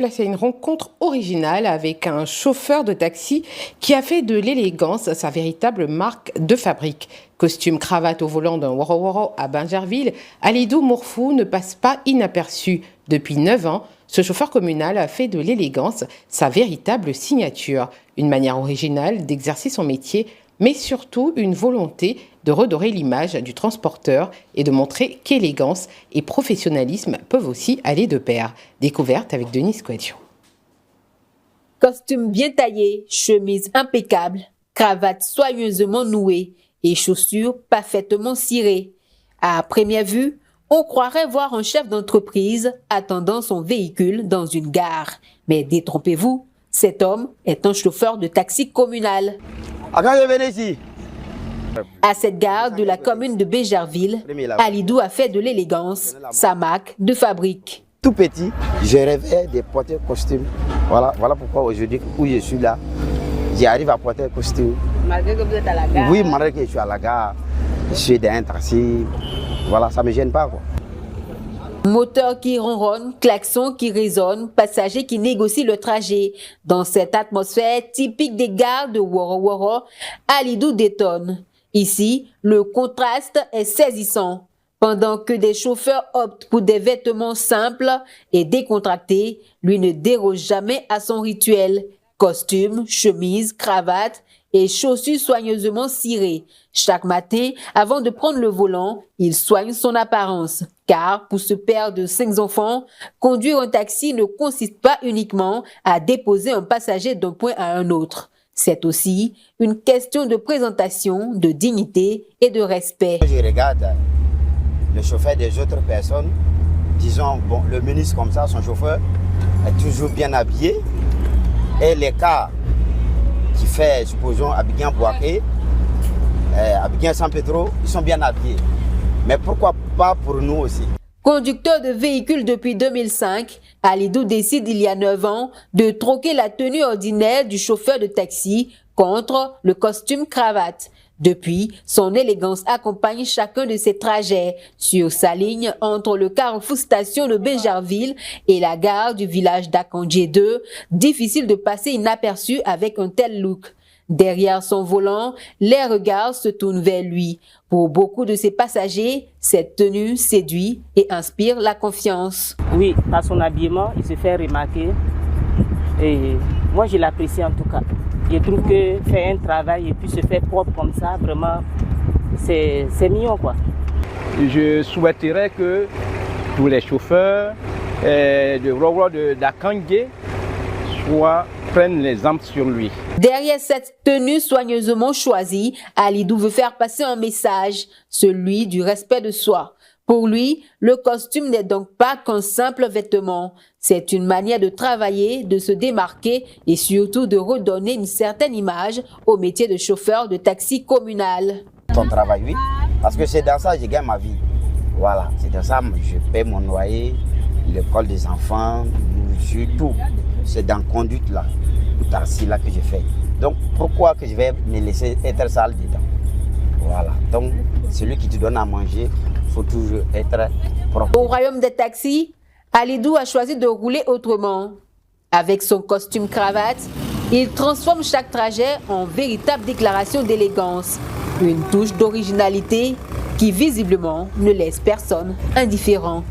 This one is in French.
Place à une rencontre originale avec un chauffeur de taxi qui a fait de l'élégance sa véritable marque de fabrique. Costume, cravate au volant d'un Woro-Woro à Bingerville, Alidou Mourfou ne passe pas inaperçu. Depuis 9 ans, ce chauffeur communal a fait de l'élégance sa véritable signature. Une manière originale d'exercer son métier, mais surtout une volonté de redorer l'image du transporteur et de montrer qu'élégance et professionnalisme peuvent aussi aller de pair. Découverte avec Denise Quadio. Costume bien taillé, chemise impeccable, cravate soigneusement nouée et chaussures parfaitement cirées. À première vue, on croirait voir un chef d'entreprise attendant son véhicule dans une gare. Mais détrompez-vous, cet homme est un chauffeur de taxi communal. À cette gare de la commune de Bingerville, Alidou a fait de l'élégance sa marque de fabrique. Tout petit, je rêvais de porter un costume. Voilà pourquoi aujourd'hui, où je suis là, j'arrive à porter un costume. Malgré que vous êtes à la gare? Oui, malgré que je suis à la gare, je suis dans un taxi. Voilà, ça ne me gêne pas, quoi. Moteur qui ronronne, klaxon qui résonne, passagers qui négocient le trajet. Dans cette atmosphère typique des gares de Woro-Woro, Alidou détonne. Ici, le contraste est saisissant. Pendant que des chauffeurs optent pour des vêtements simples et décontractés, lui ne déroge jamais à son rituel. Costume, chemise, cravate et chaussures soigneusement cirées. Chaque matin, avant de prendre le volant, il soigne son apparence. Car pour ce père de 5 enfants, conduire un taxi ne consiste pas uniquement à déposer un passager d'un point à un autre. C'est aussi une question de présentation, de dignité et de respect. Je regarde le chauffeur des autres personnes, disons, bon, le ministre comme ça, son chauffeur est toujours bien habillé. Et les cas qui fait, supposons, Abidjan Bouaké, Abidjan San Pedro, ils sont bien habillés. Mais pourquoi pas pour nous aussi? Conducteur de véhicules depuis 2005, Alidou décide il y a 9 ans de troquer la tenue ordinaire du chauffeur de taxi contre le costume cravate. Depuis, son élégance accompagne chacun de ses trajets. Sur sa ligne entre le carrefour station de Bingerville et la gare du village d'Akandjé 2, difficile de passer inaperçu avec un tel look. Derrière son volant, les regards se tournent vers lui. Pour beaucoup de ses passagers, cette tenue séduit et inspire la confiance. Oui, par son habillement, il se fait remarquer. Et moi, je l'apprécie en tout cas. Je trouve que faire un travail et puis se faire propre comme ça, vraiment, c'est mignon, quoi. Je souhaiterais que tous les chauffeurs de Woro-Woro d'Akandjé prennent l'exemple sur lui. Derrière cette tenue soigneusement choisie, Alidou veut faire passer un message, celui du respect de soi. Pour lui, le costume n'est donc pas qu'un simple vêtement. C'est une manière de travailler, de se démarquer et surtout de redonner une certaine image au métier de chauffeur de taxi communal. Ton travail, oui, parce que c'est dans ça que je gagne ma vie. Voilà, c'est dans ça que je paie mon loyer, l'école des enfants, tout. C'est dans la conduite là, taxi là que je fais. Donc pourquoi que je vais me laisser être sale dedans? Voilà, donc celui qui te donne à manger, il faut toujours être propre. Au royaume des taxis, Alidou a choisi de rouler autrement. Avec son costume cravate, il transforme chaque trajet en véritable déclaration d'élégance. Une touche d'originalité qui visiblement ne laisse personne indifférent.